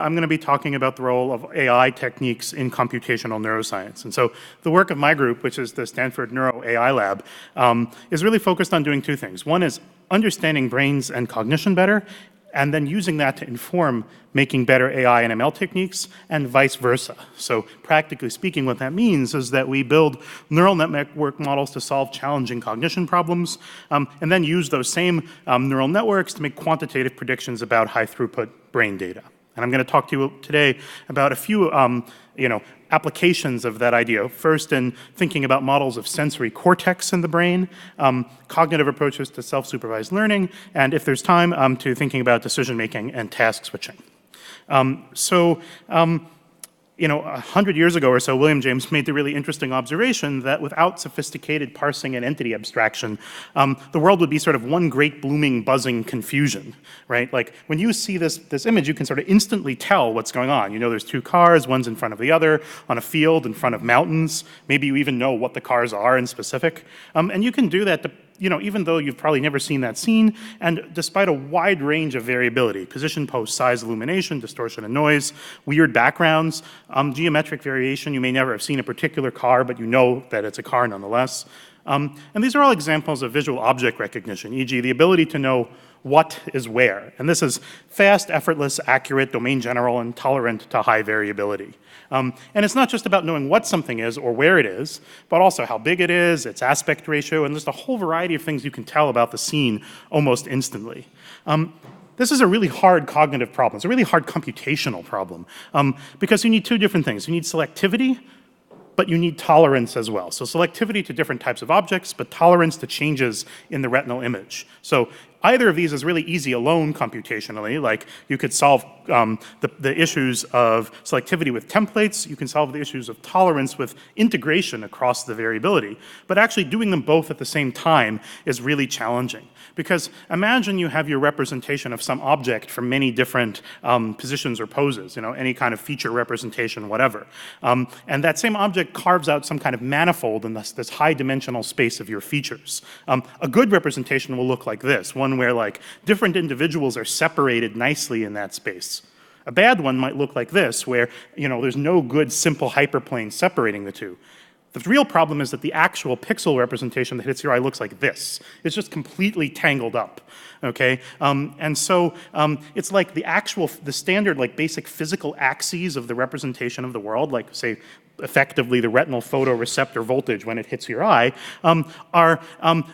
I'm going to be talking about the role of AI techniques in computational neuroscience. And so the work of my group, which is the Stanford Neuro AI Lab, is really focused on doing two things. One is understanding brains and cognition better, and then using that to inform making better AI and ML techniques, and vice versa. So practically speaking, what that means is that we build neural network models to solve challenging cognition problems, and then use those same neural networks to make quantitative predictions about high throughput brain data. And I'm going to talk to you today about a few applications of that idea. First, in thinking about models of sensory cortex in the brain, cognitive approaches to self-supervised learning, and if there's time, to thinking about decision-making and task switching. 100 years ago or so, William James made the really interesting observation that without sophisticated parsing and entity abstraction, the world would be sort of one great blooming, buzzing confusion, right? Like when you see this image, you can sort of instantly tell what's going on. You know there's two cars, one's in front of the other, on a field in front of mountains. Maybe you even know what the cars are in specific. And you can do that to even though you've probably never seen that scene, and despite a wide range of variability, position, pose, size, illumination, distortion and noise, weird backgrounds, geometric variation, you may never have seen a particular car, but you know that it's a car nonetheless. And these are all examples of visual object recognition, e.g. the ability to know what is where. And this is fast, effortless, accurate, domain general, and tolerant to high variability. And it's not just about knowing what something is or where it is, but also how big it is, its aspect ratio, and just a whole variety of things you can tell about the scene almost instantly. This is a really hard cognitive problem. It's a really hard computational problem because you need two different things. You need selectivity, but you need tolerance as well. So selectivity to different types of objects, but tolerance to changes in the retinal image. So either of these is really easy alone computationally, like you could solve the issues of selectivity with templates, you can solve the issues of tolerance with integration across the variability, but actually doing them both at the same time is really challenging. Because imagine you have your representation of some object from many different positions or poses, any kind of feature representation, whatever. And that same object carves out some kind of manifold in this high dimensional space of your features. A good representation will look like this, one where like different individuals are separated nicely in that space. A bad one might look like this, where there's no good simple hyperplane separating the two. The real problem is that the actual pixel representation that hits your eye looks like this. It's just completely tangled up, okay? And so it's like the standard like basic physical axes of the representation of the world, like say effectively the retinal photoreceptor voltage when it hits your eye, are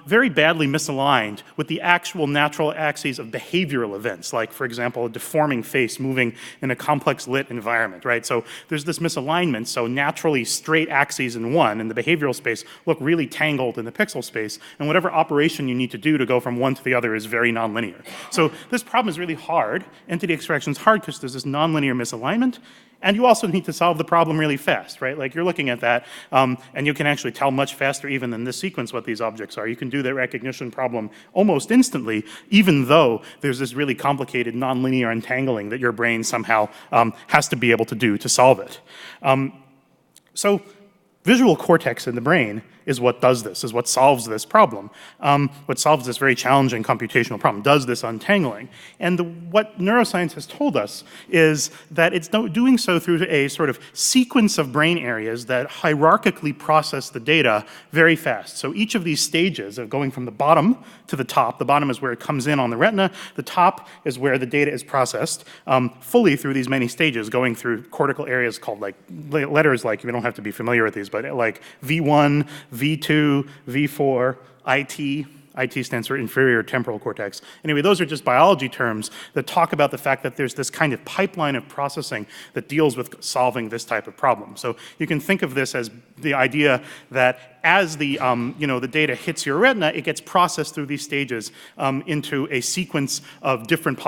very badly misaligned with the actual natural axes of behavioral events, like, for example, a deforming face moving in a complex lit environment, right? So there's this misalignment, so naturally straight axes in one in the behavioral space look really tangled in the pixel space, and whatever operation you need to do to go from one to the other is very nonlinear. So this problem is really hard. Entity extraction is hard because there's this nonlinear misalignment, and you also need to solve the problem really fast, right? Like you're looking at that, and you can actually tell much faster even than this sequence what these objects are. You can do that recognition problem almost instantly, even though there's this really complicated nonlinear untangling that your brain somehow has to be able to do to solve it. So visual cortex in the brain is what does this, is what solves this problem, what solves this very challenging computational problem, does this untangling. And what neuroscience has told us is that it's doing so through a sort of sequence of brain areas that hierarchically process the data very fast. So each of these stages of going from the bottom to the bottom is where it comes in on the retina, the top is where the data is processed fully through these many stages, going through cortical areas called like letters like, you don't have to be familiar with these, but like V1, V2, V4, IT. IT stands for inferior temporal cortex. Anyway, those are just biology terms that talk about the fact that there's this kind of pipeline of processing that deals with solving this type of problem. So you can think of this as the idea that as the data hits your retina, it gets processed through these stages into a sequence of different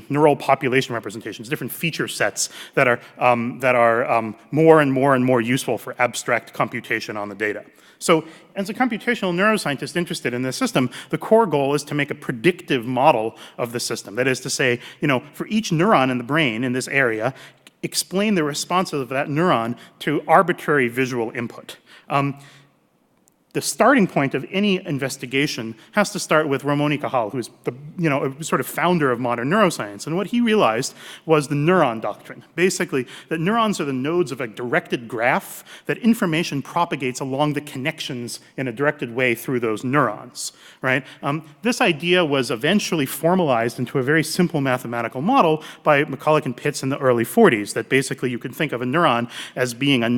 neural population representations, different feature sets that are more and more and more useful for abstract computation on the data. So as a computational neuroscientist interested in this system, the core goal is to make a predictive model of the system. That is to say, for each neuron in the brain in this area, explain the responses of that neuron to arbitrary visual input. the starting point of any investigation has to start with Ramon y Cajal, who's the sort of founder of modern neuroscience. And what he realized was the neuron doctrine. Basically, that neurons are the nodes of a directed graph, that information propagates along the connections in a directed way through those neurons, right? This idea was eventually formalized into a very simple mathematical model by McCulloch and Pitts in the early 40s, that basically you could think of a neuron as being a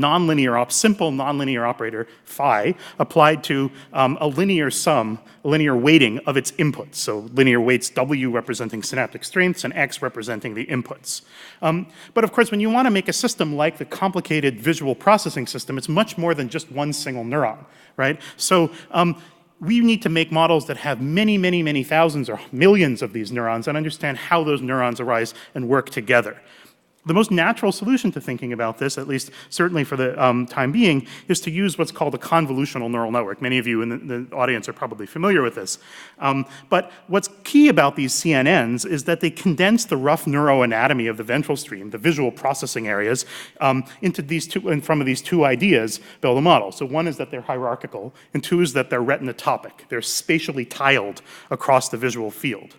simple nonlinear operator, phi, applied to a linear sum, a linear weighting of its inputs. So linear weights W representing synaptic strengths and X representing the inputs. But of course, when you want to make a system like the complicated visual processing system, it's much more than just one single neuron, right? So we need to make models that have many, many, many thousands or millions of these neurons and understand how those neurons arise and work together. The most natural solution to thinking about this, at least certainly for the time being, is to use what's called a convolutional neural network. Many of you in the audience are probably familiar with this. But what's key about these CNNs is that they condense the rough neuroanatomy of the ventral stream, the visual processing areas, into these two, and from these two ideas, build a model. So one is that they're hierarchical, and two is that they're retinotopic. They're spatially tiled across the visual field.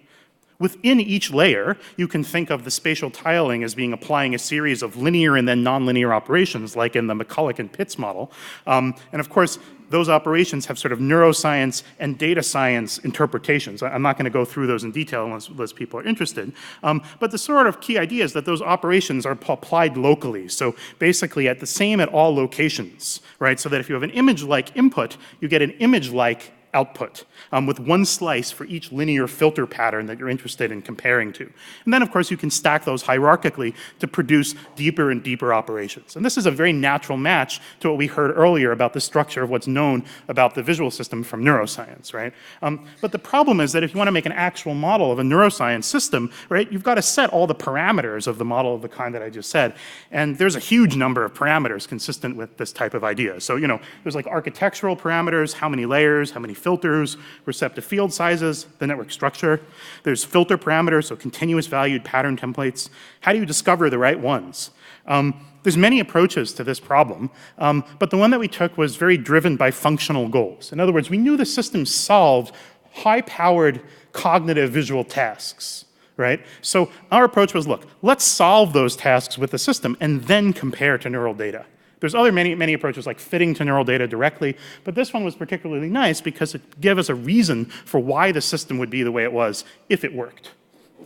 Within each layer, you can think of the spatial tiling as being applying a series of linear and then nonlinear operations, like in the McCulloch and Pitts model. And of course, those operations have sort of neuroscience and data science interpretations. I'm not going to go through those in detail unless people are interested. But the sort of key idea is that those operations are applied locally. So basically at all locations, right? So that if you have an image-like input, you get an image-like output with one slice for each linear filter pattern that you're interested in comparing to. And then, of course, you can stack those hierarchically to produce deeper and deeper operations. And this is a very natural match to what we heard earlier about the structure of what's known about the visual system from neuroscience, right? But the problem is that if you want to make an actual model of a neuroscience system, right, you've got to set all the parameters of the model of the kind that I just said. And there's a huge number of parameters consistent with this type of idea. So, there's like architectural parameters, how many layers, how many filters, receptive field sizes, the network structure. There's filter parameters, so continuous valued pattern templates. How do you discover the right ones? There's many approaches to this problem, but the one that we took was very driven by functional goals. In other words, we knew the system solved high-powered cognitive visual tasks, right? So our approach was, look, let's solve those tasks with the system and then compare to neural data. There's many approaches like fitting to neural data directly, but this one was particularly nice because it gave us a reason for why the system would be the way it was if it worked.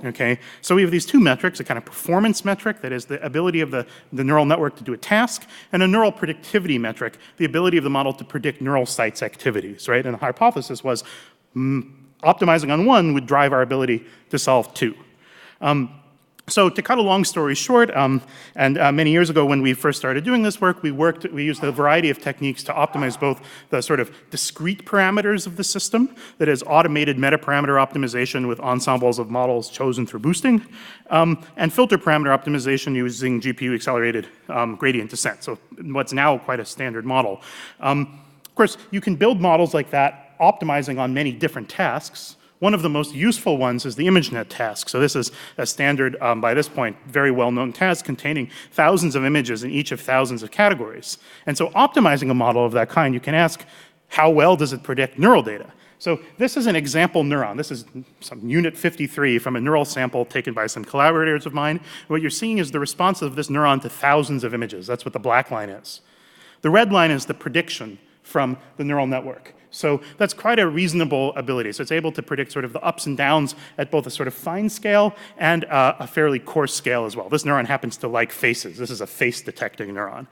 Okay, so we have these two metrics, a kind of performance metric, that is the ability of the neural network to do a task, and a neural predictivity metric, the ability of the model to predict neural sites activities, right? And the hypothesis was optimizing on one would drive our ability to solve two. So to cut a long story short, and many years ago when we first started doing this work, we used a variety of techniques to optimize both the sort of discrete parameters of the system, that is automated metaparameter optimization with ensembles of models chosen through boosting, and filter parameter optimization using GPU-accelerated gradient descent, so what's now quite a standard model. Of course, you can build models like that optimizing on many different tasks. One of the most useful ones is the ImageNet task. So this is a standard, by this point, very well-known task containing thousands of images in each of thousands of categories. And so optimizing a model of that kind, you can ask, how well does it predict neural data? So this is an example neuron. This is some unit 53 from a neural sample taken by some collaborators of mine. What you're seeing is the response of this neuron to thousands of images. That's what the black line is. The red line is the prediction from the neural network. So that's quite a reasonable ability. So it's able to predict sort of the ups and downs at both a sort of fine scale and a fairly coarse scale as well. This neuron happens to like faces. This is a face detecting neuron.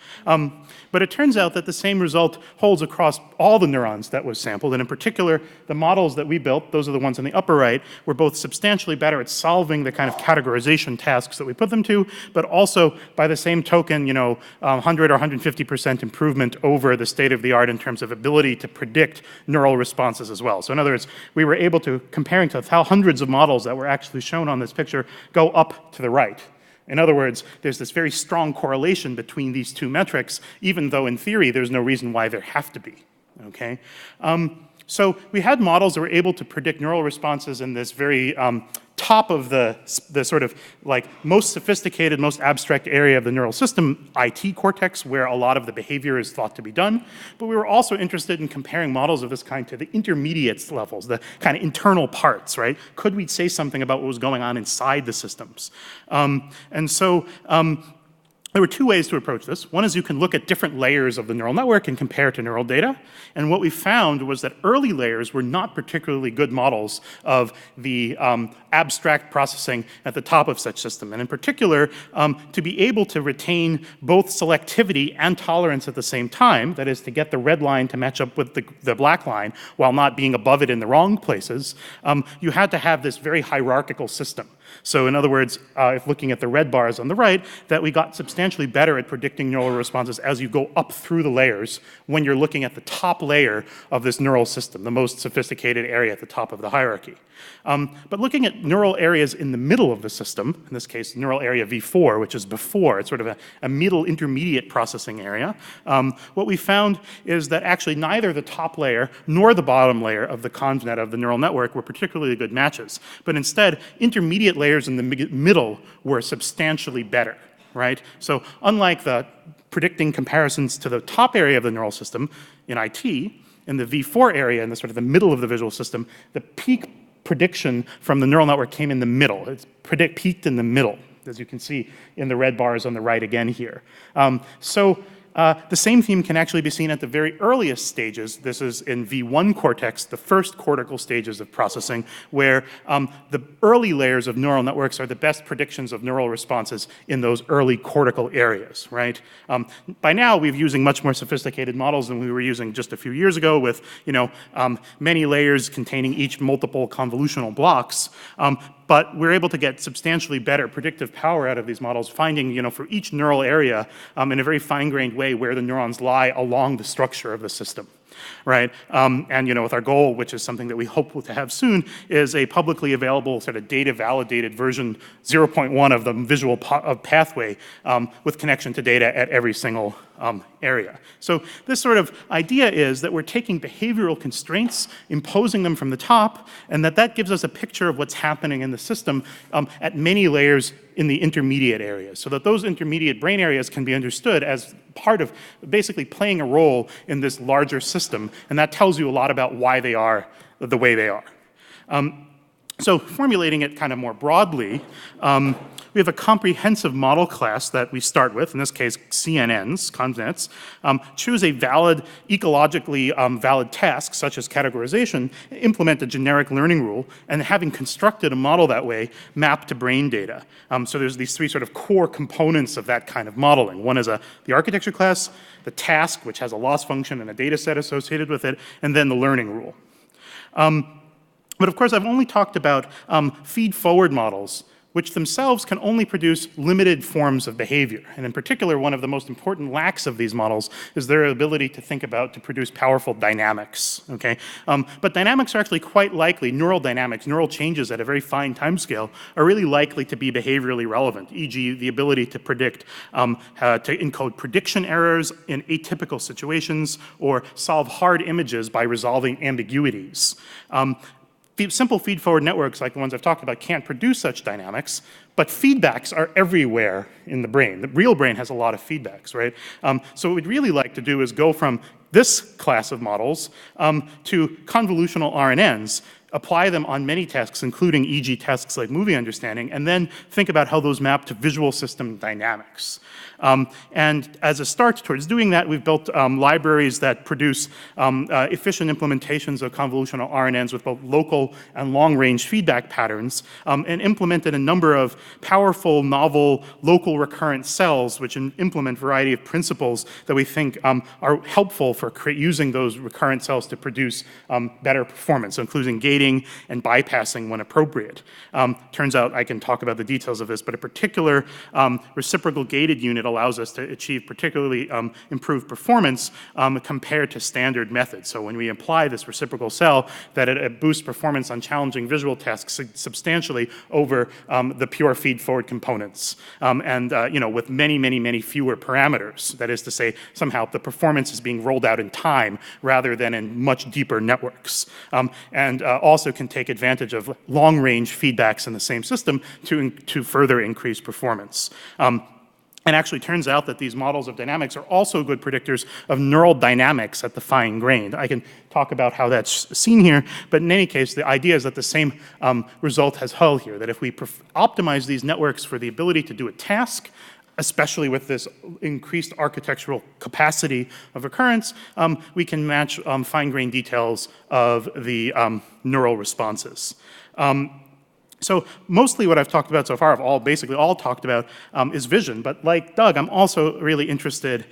But it turns out that the same result holds across all the neurons that was sampled. And in particular, the models that we built, those are the ones on the upper right, were both substantially better at solving the kind of categorization tasks that we put them to, but also by the same token, 100 or 150% improvement over the state of the art in terms of ability to predict neural responses as well. So in other words, we were able to, comparing to how hundreds of models that were actually shown on this picture, go up to the right. In other words, there's this very strong correlation between these two metrics, even though in theory there's no reason why there have to be, okay? So we had models that were able to predict neural responses in this very top of the sort of like most sophisticated, most abstract area of the neural system, IT cortex, where a lot of the behavior is thought to be done. But we were also interested in comparing models of this kind to the intermediate levels, the kind of internal parts, right? Could we say something about what was going on inside the systems? There were two ways to approach this. One is you can look at different layers of the neural network and compare to neural data. And what we found was that early layers were not particularly good models of the abstract processing at the top of such system. And in particular, to be able to retain both selectivity and tolerance at the same time, that is to get the red line to match up with the black line while not being above it in the wrong places, you had to have this very hierarchical system. So in other words, if looking at the red bars on the right, that we got substantially better at predicting neural responses as you go up through the layers when you're looking at the top layer of this neural system, the most sophisticated area at the top of the hierarchy. But looking at neural areas in the middle of the system, in this case, neural area V4, which is before, it's sort of a middle intermediate processing area, what we found is that actually neither the top layer nor the bottom layer of the convnet of the neural network were particularly good matches. But instead, intermediate layers in the middle were substantially better, right? So unlike the predicting comparisons to the top area of the neural system in IT, in the V4 area, in the sort of the middle of the visual system, the peak prediction from the neural network came in the middle. It's peaked in the middle, as you can see in the red bars on the right again here. The same theme can actually be seen at the very earliest stages. This is in V1 cortex, the first cortical stages of processing, where the early layers of neural networks are the best predictions of neural responses in those early cortical areas, right? By now, we're using much more sophisticated models than we were using just a few years ago with, many layers containing each multiple convolutional blocks. But we're able to get substantially better predictive power out of these models, finding, for each neural area in a very fine-grained way where the neurons lie along the structure of the system, right? With our goal, which is something that we hope to have soon, is a publicly available sort of data-validated version 0.1 of the visual pathway with connection to data at every single area. So this sort of idea is that we're taking behavioral constraints, imposing them from the top, and that gives us a picture of what's happening in the system at many layers in the intermediate areas, so that those intermediate brain areas can be understood as part of basically playing a role in this larger system, and that tells you a lot about why they are the way they are. So formulating it kind of more broadly, we have a comprehensive model class that we start with, in this case, CNNs, convnets. Choose a valid, ecologically valid task, such as categorization, implement a generic learning rule, and having constructed a model that way, map to brain data. So there's these three sort of core components of that kind of modeling. One is the architecture class, the task, which has a loss function and a data set associated with it, and then the learning rule. But of course, I've only talked about feed-forward models, which themselves can only produce limited forms of behavior. And in particular, one of the most important lacks of these models is their ability to produce powerful dynamics, okay? But dynamics are actually quite likely, neural dynamics, neural changes at a very fine timescale are really likely to be behaviorally relevant, e.g. the ability to predict, to encode prediction errors in atypical situations or solve hard images by resolving ambiguities. Simple feed-forward networks like the ones I've talked about can't produce such dynamics, but feedbacks are everywhere in the brain. The real brain has a lot of feedbacks, right? So what we'd really like to do is go from this class of models to convolutional RNNs, apply them on many tasks, including e.g. tasks like movie understanding, and then think about how those map to visual system dynamics. And as a start towards doing that, we've built libraries that produce efficient implementations of convolutional RNNs with both local and long-range feedback patterns, and implemented a number of powerful, novel, local recurrent cells which implement a variety of principles that we think are helpful for using those recurrent cells to produce better performance, including gating avoiding and bypassing when appropriate. Turns out I can talk about the details of this, but a particular reciprocal gated unit allows us to achieve particularly improved performance compared to standard methods. So when we apply this reciprocal cell, that it boosts performance on challenging visual tasks substantially over the pure feed-forward components, and with many fewer parameters. That is to say, somehow the performance is being rolled out in time rather than in much deeper networks, and also can take advantage of long-range feedbacks in the same system to further increase performance. And actually turns out that these models of dynamics are also good predictors of neural dynamics at the fine grain. I can talk about how that's seen here, but in any case, the idea is that the same result has held here, that if we optimize these networks for the ability to do a task, especially with this increased architectural capacity of recurrence, we can match fine-grained details of the neural responses. So mostly what I've talked about so far, basically all talked about, is vision. But like Doug, I'm also really interested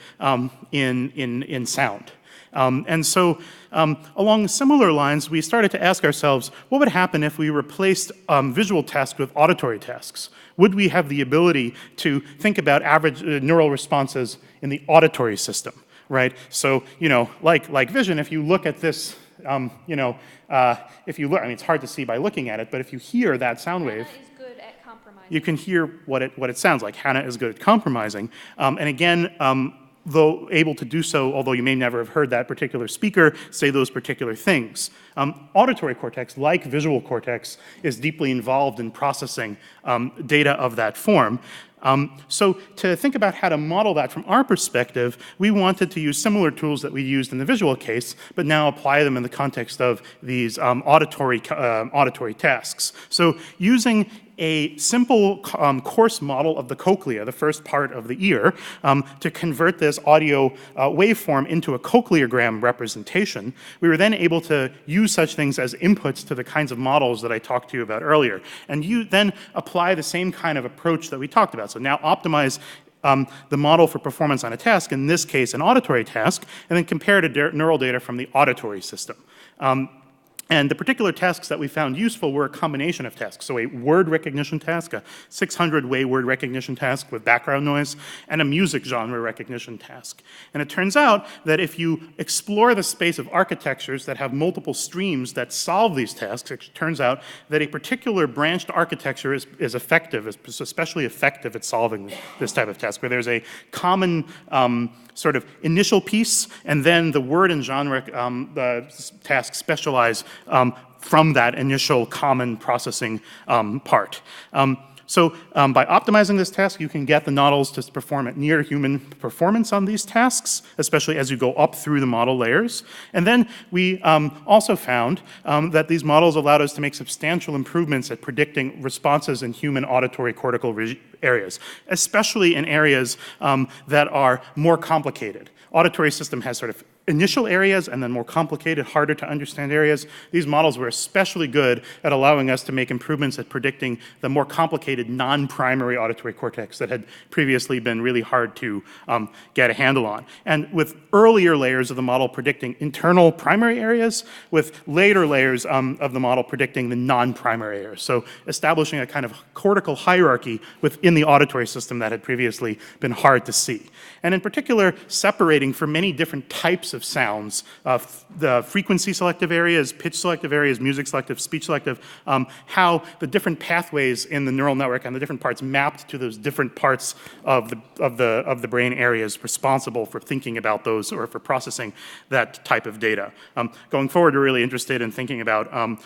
in sound. And so along similar lines, we started to ask ourselves, what would happen if we replaced visual tasks with auditory tasks? Would we have the ability to think about average neural responses in the auditory system, right? So, like vision, if you look at this, if you look, it's hard to see by looking at it, but if you hear that sound wave, Hannah is good at compromising. You can hear what it sounds like. Hannah is good at compromising. And again, though able to do so, although you may never have heard that particular speaker say those particular things. Auditory cortex, like visual cortex, is deeply involved in processing data of that form. So to think about how to model that from our perspective, we wanted to use similar tools that we used in the visual case, but now apply them in the context of these auditory tasks. So using a simple coarse model of the cochlea, the first part of the ear, to convert this audio waveform into a cochleogram representation, we were then able to use such things as inputs to the kinds of models that I talked to you about earlier. And you then apply the same kind of approach that we talked about. So now optimize the model for performance on a task, in this case an auditory task, and then compare to neural data from the auditory system. And the particular tasks that we found useful were a combination of tasks. So a word recognition task, a 600-way word recognition task with background noise, and a music genre recognition task. And it turns out that if you explore the space of architectures that have multiple streams that solve these tasks, it turns out that a particular branched architecture is effective, is especially effective at solving this type of task, where there's a common sort of initial piece, and then the word and genre tasks specialize from that initial common processing part. So by optimizing this task, you can get the models to perform at near human performance on these tasks, especially as you go up through the model layers. And then we also found that these models allowed us to make substantial improvements at predicting responses in human auditory cortical areas, especially in areas that are more complicated. Auditory system has sort of initial areas and then more complicated, harder to understand areas. These models were especially good at allowing us to make improvements at predicting the more complicated non-primary auditory cortex that had previously been really hard to get a handle on. And with earlier layers of the model predicting internal primary areas, with later layers of the model predicting the non-primary areas. So establishing a kind of cortical hierarchy within the auditory system that had previously been hard to see. And in particular, separating for many different types of sounds, the frequency selective areas, pitch selective areas, music selective, speech selective, how the different pathways in the neural network and the different parts mapped to those different parts of the brain areas responsible for thinking about those or for processing that type of data. Going forward, we're really interested in thinking about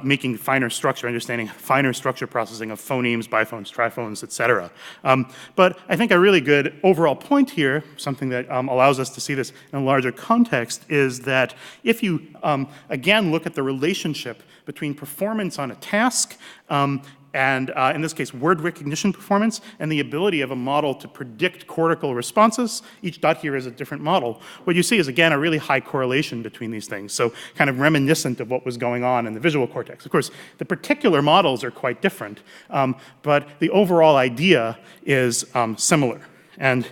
making finer structure, understanding finer structure processing of phonemes, biphones, triphones, et cetera. But I think a really good overall point here, something that allows us to see this in a larger context, is that if you, again, look at the relationship between performance on a task and in this case, word recognition performance, and the ability of a model to predict cortical responses. Each dot here is a different model. What you see is, again, a really high correlation between these things, so kind of reminiscent of what was going on in the visual cortex. Of course, the particular models are quite different, but the overall idea is similar. And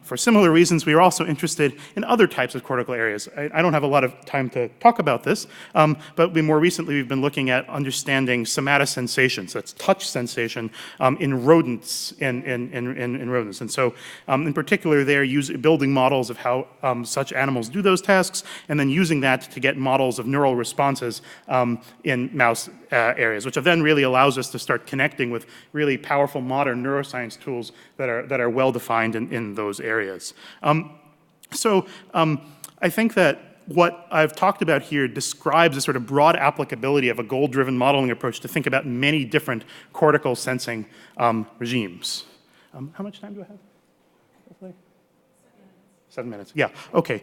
for similar reasons, we are also interested in other types of cortical areas. I don't have a lot of time to talk about this, but more recently we've been looking at understanding somatosensation, so that's touch sensation, in rodents, in rodents. And so in particular, they're building models of how such animals do those tasks, and then using that to get models of neural responses in mouse areas, which then really allows us to start connecting with really powerful modern neuroscience tools that are well defined in those areas. I think that what I've talked about here describes a sort of broad applicability of a goal-driven modeling approach to think about many different cortical sensing regimes. How much time do I have? Roughly? 7 minutes. Yeah, okay.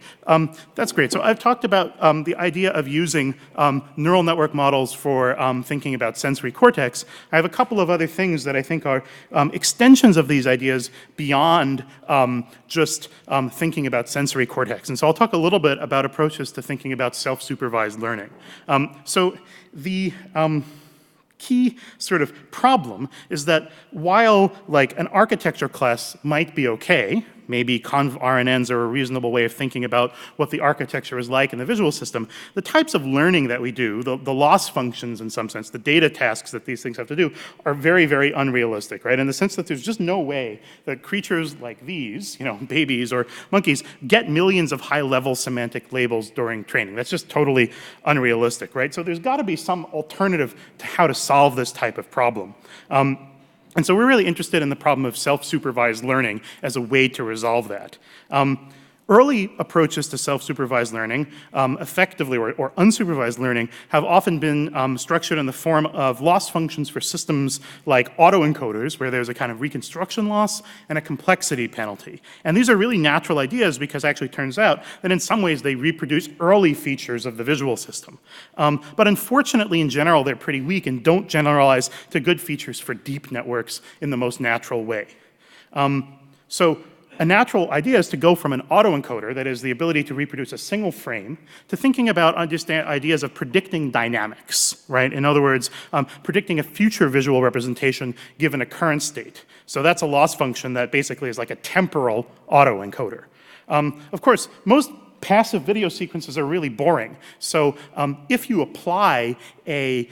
That's great. So I've talked about the idea of using neural network models for thinking about sensory cortex. I have a couple of other things that I think are extensions of these ideas beyond just thinking about sensory cortex. And so I'll talk a little bit about approaches to thinking about self-supervised learning. So the key sort of problem is that while like an architecture class might be okay, maybe conv RNNs are a reasonable way of thinking about what the architecture is like in the visual system, the types of learning that we do, the loss functions in some sense, the data tasks that these things have to do, are very, very unrealistic, right? In the sense that there's just no way that creatures like these, babies or monkeys, get millions of high-level semantic labels during training. That's just totally unrealistic, right? So there's got to be some alternative to how to solve this type of problem. And so we're really interested in the problem of self-supervised learning as a way to resolve that. Early approaches to self-supervised learning, effectively, or unsupervised learning, have often been structured in the form of loss functions for systems like autoencoders, where there's a kind of reconstruction loss and a complexity penalty. And these are really natural ideas because it actually turns out that in some ways they reproduce early features of the visual system. But unfortunately, in general, they're pretty weak and don't generalize to good features for deep networks in the most natural way. So a natural idea is to go from an autoencoder, that is the ability to reproduce a single frame, to thinking about ideas of predicting dynamics, right? In other words, predicting a future visual representation given a current state. So that's a loss function that basically is like a temporal autoencoder. Of course, most passive video sequences are really boring. So if you apply a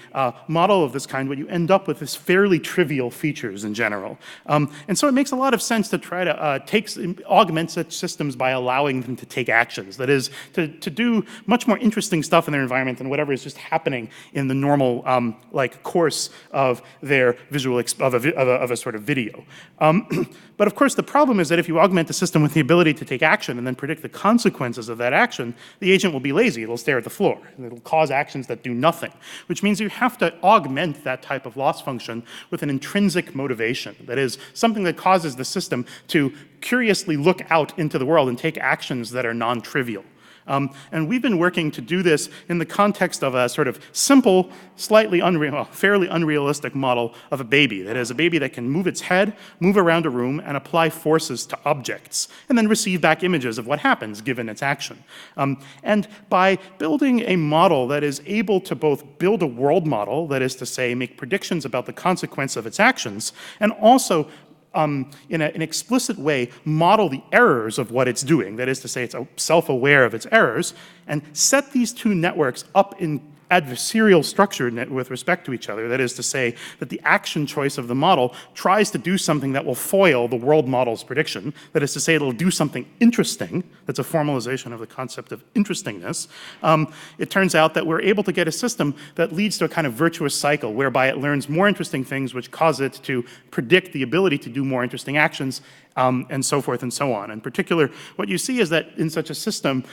model of this kind, what you end up with is fairly trivial features in general. And so it makes a lot of sense to try to augment such systems by allowing them to take actions. That is, to do much more interesting stuff in their environment than whatever is just happening in the normal course of their visual, of a sort of video. But of course, the problem is that if you augment the system with the ability to take action and then predict the consequences of that action, the agent will be lazy. It'll stare at the floor. It'll cause actions that do nothing, which means you have to augment that type of loss function with an intrinsic motivation. That is, something that causes the system to curiously look out into the world and take actions that are non-trivial. And we've been working to do this in the context of a sort of simple, fairly unrealistic model of a baby. That is, a baby that can move its head, move around a room, and apply forces to objects, and then receive back images of what happens given its action. And by building a model that is able to both build a world model, that is to say, make predictions about the consequence of its actions, and also in an explicit way, model the errors of what it's doing. That is to say, it's self-aware of its errors, and set these two networks up in adversarial structure with respect to each other. That is to say that the action choice of the model tries to do something that will foil the world model's prediction. That is to say it'll do something interesting. That's a formalization of the concept of interestingness. It turns out that we're able to get a system that leads to a kind of virtuous cycle whereby it learns more interesting things which cause it to predict the ability to do more interesting actions, and so forth and so on. In particular, what you see is that in such a system,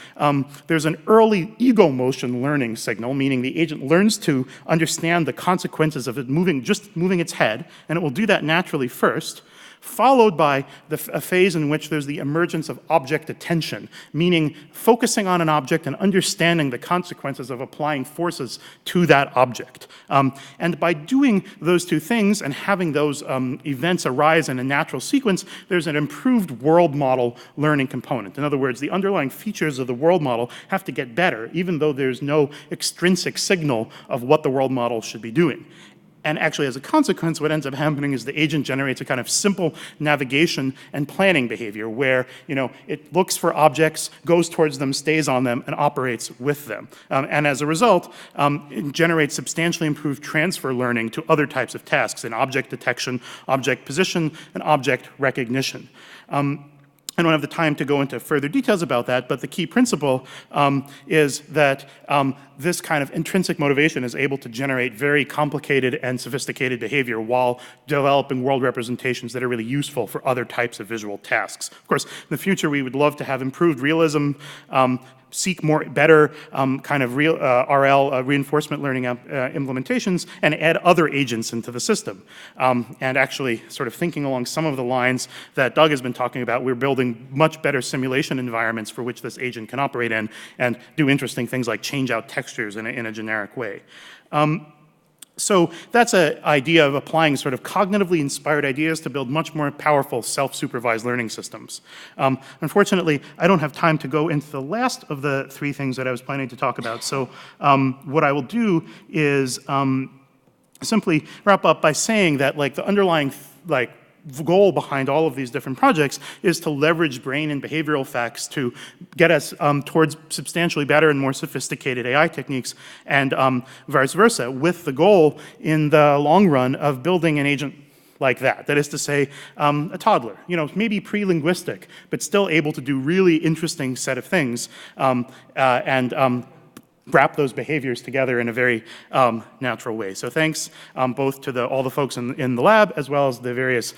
there's an early ego motion learning signal, meaning the agent learns to understand the consequences of it just moving its head, and it will do that naturally first, followed by a phase in which there's the emergence of object attention, meaning focusing on an object and understanding the consequences of applying forces to that object. And by doing those two things and having those events arise in a natural sequence, there's an improved world model learning component. In other words, the underlying features of the world model have to get better, even though there's no extrinsic signal of what the world model should be doing. And actually, as a consequence, what ends up happening is the agent generates a kind of simple navigation and planning behavior where, it looks for objects, goes towards them, stays on them, and operates with them. And as a result, it generates substantially improved transfer learning to other types of tasks in object detection, object position, and object recognition. I don't have the time to go into further details about that, but the key principle is that this kind of intrinsic motivation is able to generate very complicated and sophisticated behavior while developing world representations that are really useful for other types of visual tasks. Of course, in the future, we would love to have improved realism, seek better kind of RL reinforcement learning implementations, and add other agents into the system. And actually, sort of thinking along some of the lines that Doug has been talking about, we're building much better simulation environments for which this agent can operate in and do interesting things like change out textures in a generic way. So that's an idea of applying sort of cognitively inspired ideas to build much more powerful self-supervised learning systems. Unfortunately, I don't have time to go into the last of the three things that I was planning to talk about. So what I will do is simply wrap up by saying that the underlying goal behind all of these different projects is to leverage brain and behavioral effects to get us towards substantially better and more sophisticated AI techniques, and vice versa, with the goal in the long run of building an agent like that. That is to say, a toddler, maybe pre-linguistic, but still able to do really interesting set of things, and wrap those behaviors together in a very natural way. So thanks both to all the folks in the lab as well as the various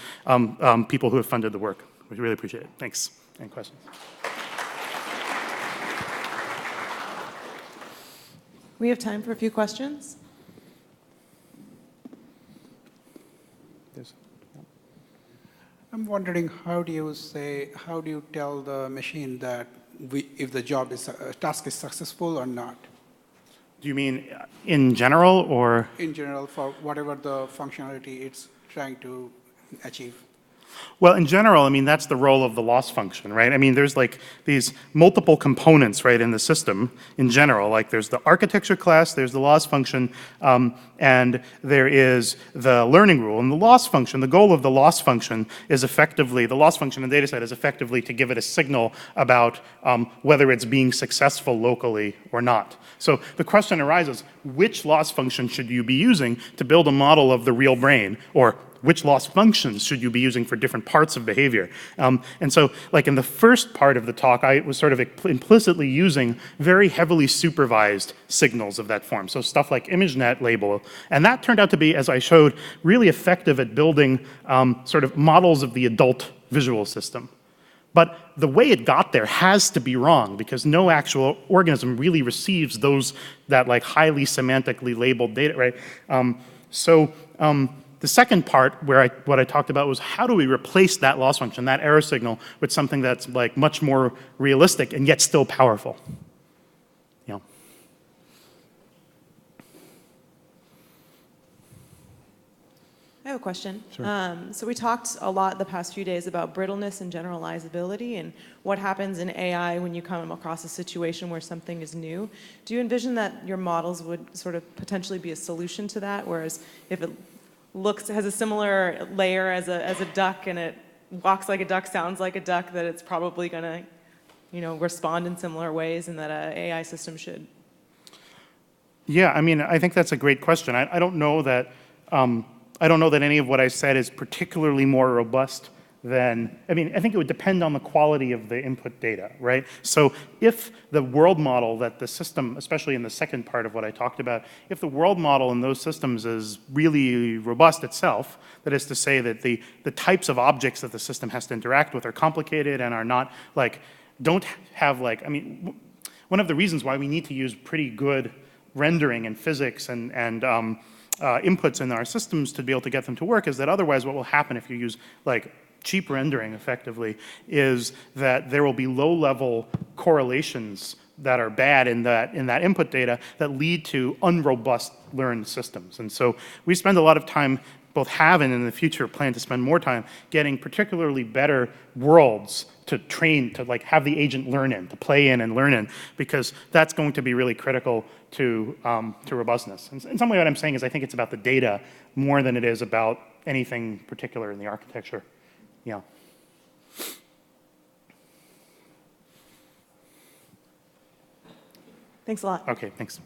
people who have funded the work. We really appreciate it. Thanks. Any questions? We have time for a few questions. Yes. I'm wondering, how do you tell the machine that if the task is successful or not? Do you mean in general, or? In general, for whatever the functionality it's trying to achieve. Well, in general, I mean, that's the role of the loss function, right? I mean, there's these multiple components, right, in the system in general. There's the architecture class, there's the loss function, and there is the learning rule. And the loss function, the goal of the loss function is effectively, the loss function in the dataset is effectively to give it a signal about whether it's being successful locally or not. So the question arises, which loss function should you be using to build a model of the real brain, or which loss functions should you be using for different parts of behavior? And so, in the first part of the talk, I was sort of implicitly using very heavily supervised signals of that form. So stuff like ImageNet label. And that turned out to be, as I showed, really effective at building sort of models of the adult visual system. But the way it got there has to be wrong, because no actual organism really receives that highly semantically labeled data, right? The second part, what I talked about, was how do we replace that loss function, that error signal, with something that's much more realistic and yet still powerful. Yeah. I have a question. Sure. So we talked a lot the past few days about brittleness and generalizability and what happens in AI when you come across a situation where something is new. Do you envision that your models would sort of potentially be a solution to that, whereas if it has a similar layer as a duck and it walks like a duck, sounds like a duck, that it's probably going to respond in similar ways, and that an AI system should? Yeah, I mean, I think that's a great question. I don't know that any of what I said is particularly more robust than, I think it would depend on the quality of the input data, right? So if the world model that the system, especially in the second part of what I talked about, if the world model in those systems is really robust itself, that is to say that the types of objects that the system has to interact with are complicated and are not don't have one of the reasons why we need to use pretty good rendering and physics and inputs in our systems to be able to get them to work is that otherwise what will happen if you use cheap rendering effectively is that there will be low-level correlations that are bad in that input data that lead to unrobust learned systems. And so we spend a lot of time, both have and in the future plan to spend more time, getting particularly better worlds to train, to like have the agent learn in, to play in and learn in, because that's going to be really critical to robustness. And in some way what I'm saying is I think it's about the data more than it is about anything particular in the architecture. Yeah. Thanks a lot. Okay, thanks.